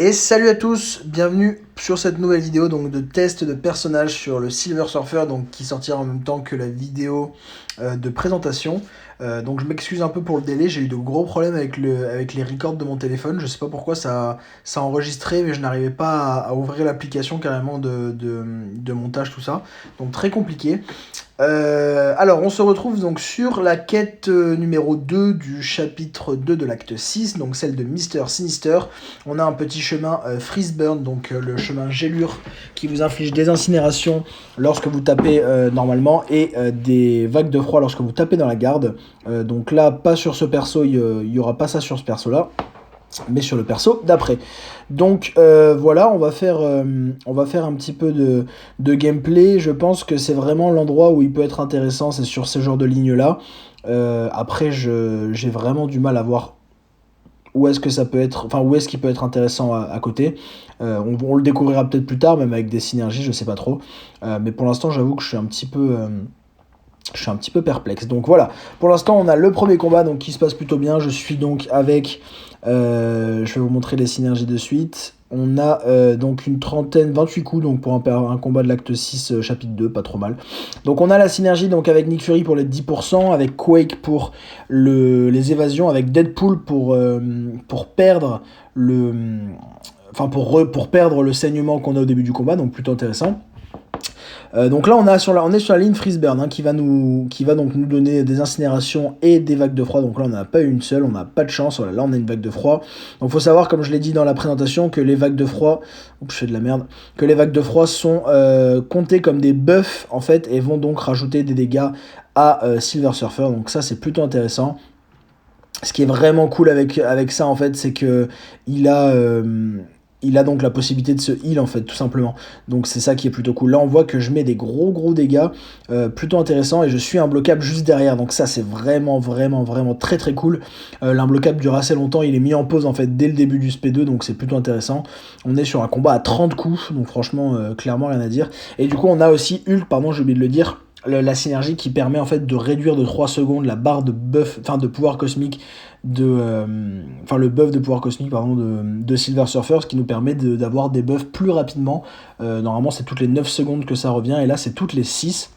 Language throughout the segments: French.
Et salut à tous, bienvenue sur cette nouvelle vidéo donc de test de personnage sur le Silver Surfer, donc qui sortira en même temps que la vidéo de présentation. Donc je m'excuse un peu pour le délai, j'ai eu de gros problèmes avec les records de mon téléphone, je sais pas pourquoi ça a enregistré mais je n'arrivais pas à ouvrir l'application carrément de montage tout ça, donc très compliqué. Alors, on se retrouve donc sur la quête numéro 2 du chapitre 2 de l'acte 6, donc celle de Mister Sinister. On a un petit chemin Freeze Burn, donc le chemin gélure qui vous inflige des incinérations lorsque vous tapez normalement et des vagues de froid lorsque vous tapez dans la garde. Donc là, pas sur ce perso, il y aura pas ça sur ce perso là, mais sur le perso d'après. Donc voilà, on va faire un petit peu de gameplay. Je pense que c'est vraiment l'endroit où il peut être intéressant, c'est sur ce genre de ligne là. Après, j'ai vraiment du mal à voir où est-ce que ça peut être, enfin où est-ce qu'il peut être intéressant à côté. On le découvrira peut-être plus tard, même avec des synergies, je sais pas trop. Mais pour l'instant, j'avoue que je suis un petit peu perplexe. Donc voilà, pour l'instant on a le premier combat donc, qui se passe plutôt bien. Je suis donc avec, je vais vous montrer les synergies de suite. On a donc une trentaine, 28 coups donc pour un combat de l'acte 6 chapitre 2, pas trop mal. Donc on a la synergie donc avec Nick Fury pour les 10%, avec Quake pour les évasions, avec Deadpool pour perdre le... Enfin pour perdre le saignement qu'on a au début du combat, donc plutôt intéressant. Donc là on est sur la ligne Freeze Burn qui va donc nous donner des incinérations et des vagues de froid. Donc là on n'a pas eu une seule, on n'a pas de chance. Voilà, là on a une vague de froid. Donc faut savoir, comme je l'ai dit dans la présentation, que les vagues de froid, oups, je fais de la merde, que les vagues de froid sont comptées comme des buffs en fait et vont donc rajouter des dégâts à Silver Surfer. Donc ça c'est plutôt intéressant. Ce qui est vraiment cool avec ça en fait, c'est que il a donc la possibilité de se heal en fait, tout simplement. Donc c'est ça qui est plutôt cool. Là on voit que je mets des gros dégâts, plutôt intéressant, et je suis imbloquable juste derrière. Donc ça c'est vraiment très cool. L'imbloquable dure assez longtemps, il est mis en pause en fait dès le début du SP2, donc c'est plutôt intéressant. On est sur un combat à 30 coups, donc franchement clairement rien à dire. Et du coup on a aussi Hulk, pardon j'ai oublié de le dire, la synergie qui permet en fait de réduire de 3 secondes la barre de buff, enfin de pouvoir cosmique le buff de pouvoir cosmique pardon de Silver Surfer, ce qui nous permet d'avoir des buffs plus rapidement. Normalement c'est toutes les 9 secondes que ça revient et là c'est toutes les 6.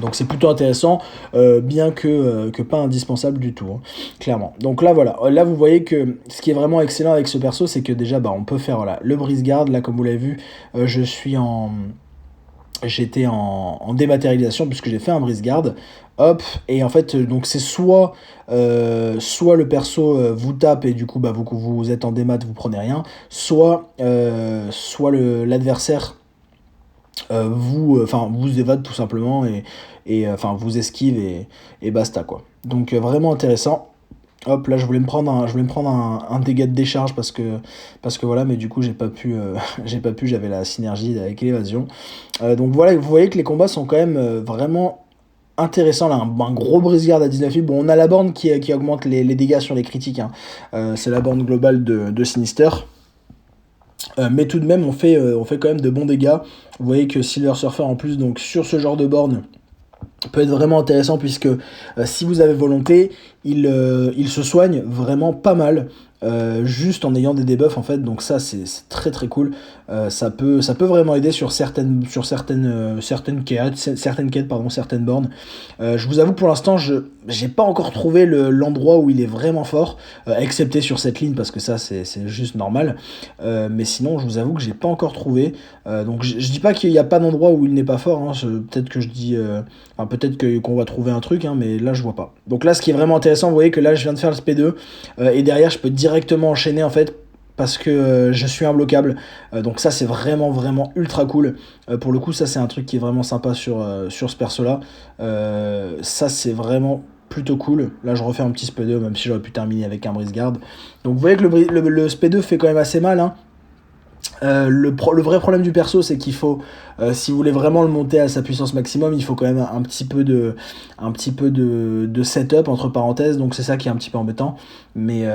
Donc c'est plutôt intéressant, bien que pas indispensable du tout, hein, clairement. Donc là voilà, là vous voyez que ce qui est vraiment excellent avec ce perso, c'est que déjà on peut faire voilà, le brise garde, là comme vous l'avez vu, j'étais en dématérialisation puisque j'ai fait un brise garde, hop, et en fait donc c'est soit le perso vous tape et du coup vous êtes en démat, vous prenez rien, soit l'adversaire vous évade tout simplement et vous esquive et basta quoi. Donc vraiment intéressant. Hop, là je voulais me prendre un dégât de décharge parce que voilà, mais du coup j'ai pas pu, j'avais la synergie avec l'évasion. Donc voilà, vous voyez que les combats sont quand même vraiment intéressants. Là, un gros brise-garde à 19 000. Bon, on a la borne qui augmente les dégâts sur les critiques, hein. C'est la borne globale de Sinister. Mais tout de même, on fait quand même de bons dégâts. Vous voyez que Silver Surfer, en plus, donc sur ce genre de borne, peut être vraiment intéressant puisque si vous avez volonté, il se soigne vraiment pas mal. Juste en ayant des debuffs en fait, donc ça c'est très cool. Ça peut vraiment aider sur certaines quêtes, certaines bornes. Je vous avoue, pour l'instant j'ai pas encore trouvé l'endroit où il est vraiment fort, excepté sur cette ligne parce que ça c'est juste normal. Mais sinon je vous avoue que j'ai pas encore trouvé. Donc je dis pas qu'il y a pas d'endroit où il n'est pas fort, hein. Peut-être que je dis peut-être qu'on va trouver un truc, hein, mais là je vois pas. Donc là ce qui est vraiment intéressant, vous voyez que là je viens de faire le SP2 et derrière je peux directement enchaîner en fait parce que je suis imbloquable. Donc ça c'est vraiment ultra cool. Pour le coup ça c'est un truc qui est vraiment sympa sur ce perso là. Ça c'est vraiment plutôt cool. Là je refais un petit SP2 même si j'aurais pu terminer avec un brise garde. Donc vous voyez que le SP2 fait quand même assez mal, hein. Le vrai problème du perso, c'est qu'il faut, si vous voulez vraiment le monter à sa puissance maximum, il faut quand même un petit peu de setup entre parenthèses, donc c'est ça qui est un petit peu embêtant. Mais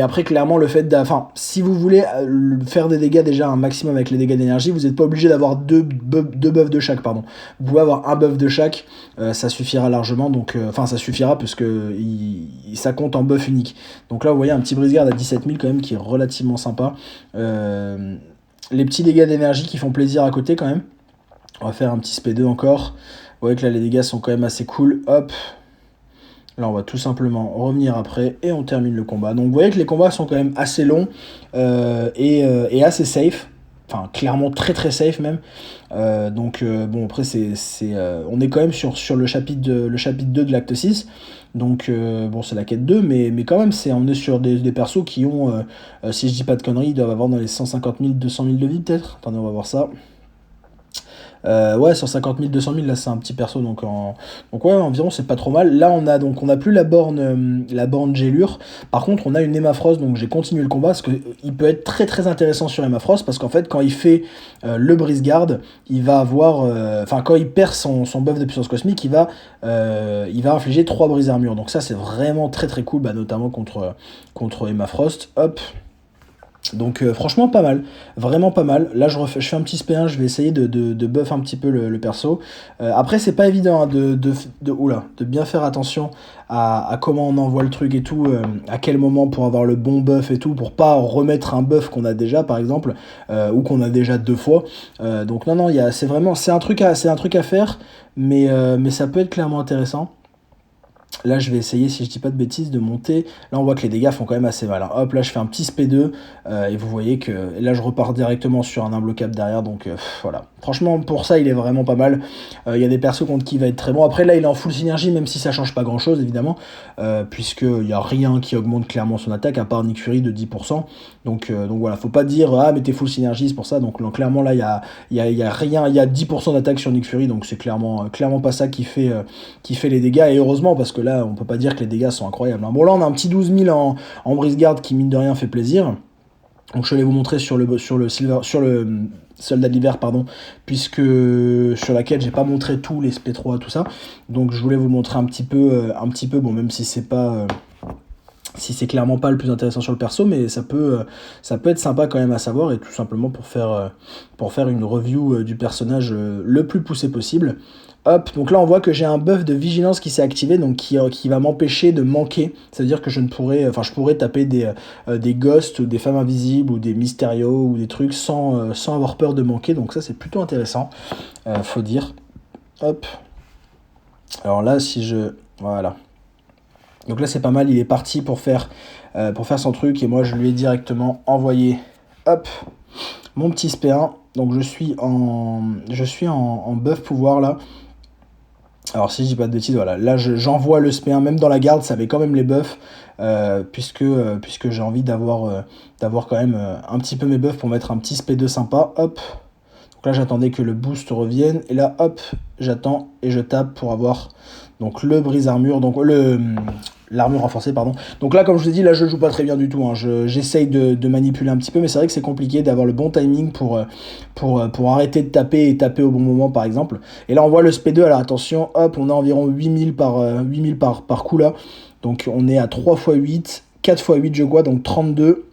après, clairement, le fait enfin, si vous voulez faire des dégâts déjà un maximum avec les dégâts d'énergie, vous n'êtes pas obligé d'avoir deux buffs de chaque, pardon. Vous pouvez avoir un buff de chaque, ça suffira largement, donc, enfin, ça suffira parce que ça compte en buff unique. Donc là, vous voyez un petit brise-garde à 17 000 quand même, qui est relativement sympa. Les petits dégâts d'énergie qui font plaisir à côté quand même. On va faire un petit SP2 encore. Vous voyez que là les dégâts sont quand même assez cool. Hop. Là on va tout simplement revenir après et on termine le combat. Donc vous voyez que les combats sont quand même assez longs et assez safe. Enfin clairement très très safe même. Bon après on est quand même sur le chapitre 2 de l'acte 6. Donc bon c'est la quête 2 mais quand même on est sur des persos qui ont si je dis pas de conneries ils doivent avoir dans les 150 000 200 000 de vie peut-être. Attendez on va voir ça. Ouais, 150 000, 200 000, là c'est un petit perso, donc ouais, environ c'est pas trop mal. Là on a plus la borne gélure. Par contre, on a une Emma Frost, donc j'ai continué le combat parce que il peut être très très intéressant sur Emma Frost parce qu'en fait, quand il fait le brise-garde, il va avoir, enfin quand il perd son buff de puissance cosmique, il va infliger 3 brise-armure. Donc ça c'est vraiment très très cool, notamment contre Emma Frost. Hop. Donc franchement pas mal, vraiment pas mal. Là je fais un petit SP1, je vais essayer de buff un petit peu le perso. Après c'est pas évident hein, de bien faire attention à comment on envoie le truc et tout, à quel moment pour avoir le bon buff et tout, pour pas remettre un buff qu'on a déjà par exemple, ou qu'on a déjà 2 fois. Donc non, c'est un truc à faire, mais ça peut être clairement intéressant. Là, je vais essayer, si je dis pas de bêtises, de monter. Là, on voit que les dégâts font quand même assez mal. Hein. Hop, là, je fais un petit SP2. Et vous voyez que là, je repars directement sur un imbloquable derrière. Donc, voilà. Franchement, pour ça, il est vraiment pas mal. Il y a des persos contre qui il va être très bon. Après, là, il est en full synergie, même si ça change pas grand-chose, évidemment. Puisqu'il n'y a rien qui augmente clairement son attaque, à part Nick Fury de 10%. Donc voilà, faut pas dire, ah, mais t'es full synergie, c'est pour ça. Donc clairement, là, il y a rien. Il y a 10% d'attaque sur Nick Fury. Donc, c'est clairement pas ça qui fait les dégâts. Et heureusement, parce que là, on peut pas dire que les dégâts sont incroyables. Bon, là, on a un petit 12 000 en brise-garde qui, mine de rien, fait plaisir. Donc, je vais vous montrer sur le soldat de l'hiver, pardon, puisque sur laquelle j'ai pas montré tous les SP3, tout ça. Donc, je voulais vous montrer un petit peu, bon, même si c'est pas. Si c'est clairement pas le plus intéressant sur le perso, mais ça peut être sympa quand même à savoir, et tout simplement pour faire une review du personnage le plus poussé possible. Hop, donc là on voit que j'ai un buff de vigilance qui s'est activé, donc qui va m'empêcher de manquer. C'est-à-dire que je pourrais taper des ghosts, des femmes invisibles, ou des Mysterio, ou des trucs sans avoir peur de manquer, donc ça c'est plutôt intéressant, faut dire. Hop. Alors là, voilà. Donc là c'est pas mal, il est parti pour faire son truc et moi je lui ai directement envoyé mon petit SP1. Donc je suis en buff pouvoir là. Alors si je dis pas de bêtises, voilà, là j'envoie le SP1, même dans la garde ça avait quand même les buffs, puisque j'ai envie d'avoir quand même un petit peu mes buffs pour mettre un petit SP2 sympa. Hop. Donc là j'attendais que le boost revienne et là hop j'attends et je tape pour avoir donc le brise-armure, donc l'armure renforcée, pardon. Donc là, comme je vous ai dit, là je joue pas très bien du tout. Hein. J'essaye de manipuler un petit peu, mais c'est vrai que c'est compliqué d'avoir le bon timing pour arrêter de taper et taper au bon moment, par exemple. Et là, on voit le SP2, alors attention, hop, on a environ 8000 par coup là. Donc on est à 3 x 8, 4 x 8 je crois, donc 32.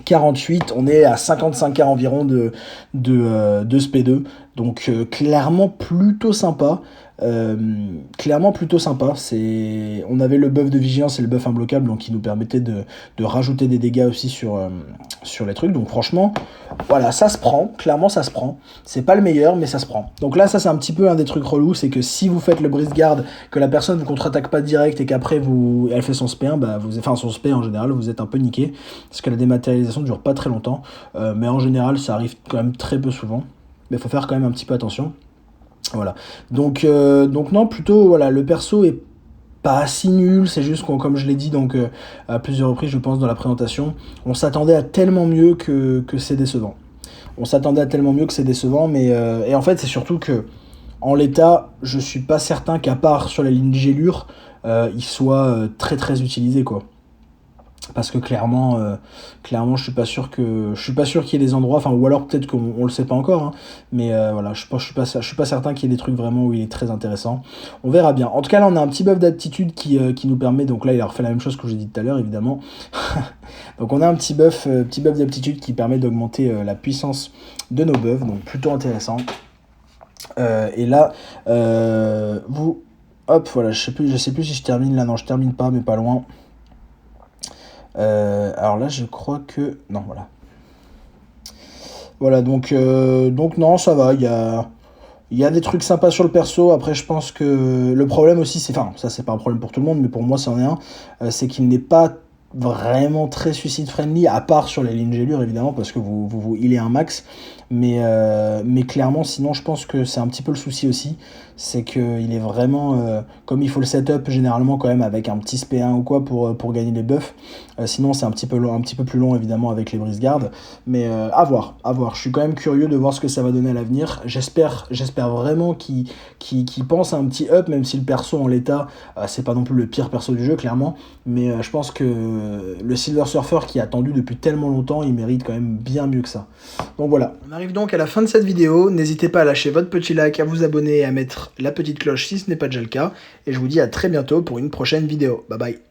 48, on est à 55k environ de SP2, donc clairement plutôt sympa. On avait le buff de vigilance et le buff imbloquable, donc qui nous permettait de rajouter des dégâts aussi sur les trucs. Donc franchement, voilà, ça se prend, clairement ça se prend. C'est pas le meilleur, mais ça se prend. Donc là, ça c'est un petit peu un des trucs relous, c'est que si vous faites le brise-garde, que la personne vous contre-attaque pas direct et qu'après elle fait son SP1, son SP en général, vous êtes un peu niqué, parce que la dématérialisation dure pas très longtemps, mais en général ça arrive quand même très peu souvent. Mais il faut faire quand même un petit peu attention. Voilà. Donc non, plutôt, voilà, le perso est pas si nul, c'est juste comme je l'ai dit donc à plusieurs reprises, je pense, dans la présentation, on s'attendait à tellement mieux que c'est décevant. Mais et en fait, c'est surtout que en l'état, je suis pas certain qu'à part sur la ligne gélure, il soit très très utilisé, quoi. Parce que clairement, je suis pas sûr qu'il y ait des endroits, enfin, ou alors peut-être qu'on le sait pas encore, hein, mais voilà, je suis pas certain qu'il y ait des trucs vraiment où il est très intéressant. On verra bien. En tout cas, là, on a un petit buff d'aptitude qui nous permet, donc là, il a refait la même chose que je vous ai dit tout à l'heure, évidemment. Donc on a un petit buff d'aptitude qui permet d'augmenter la puissance de nos buffs, donc plutôt intéressant. Et là, hop, voilà, je sais plus si je termine là, non, je termine pas, mais pas loin. Alors là, je crois que... Non, voilà. Voilà, donc non, ça va, il y a des trucs sympas sur le perso. Après, je pense que le problème aussi, c'est... Enfin, ça, c'est pas un problème pour tout le monde, mais pour moi, c'en est un. C'est qu'il n'est pas vraiment très suicide-friendly, à part sur les lignes gélures, évidemment, parce que il est un max. Mais clairement, sinon, je pense que c'est un petit peu le souci aussi. C'est qu'il est vraiment... comme il faut le setup, généralement, quand même, avec un petit SP1 ou quoi, pour gagner les buffs. Sinon, c'est un petit peu plus long, évidemment, avec les brise-gardes. Mais à voir, à voir. Je suis quand même curieux de voir ce que ça va donner à l'avenir. J'espère vraiment qu'il pense à un petit up, même si le perso en l'état, c'est pas non plus le pire perso du jeu, clairement. Mais je pense que le Silver Surfer qui a attendu depuis tellement longtemps, il mérite quand même bien mieux que ça. Donc voilà. On arrive donc à la fin de cette vidéo. N'hésitez pas à lâcher votre petit like, à vous abonner et à mettre la petite cloche si ce n'est pas déjà le cas. Et je vous dis à très bientôt pour une prochaine vidéo. Bye bye.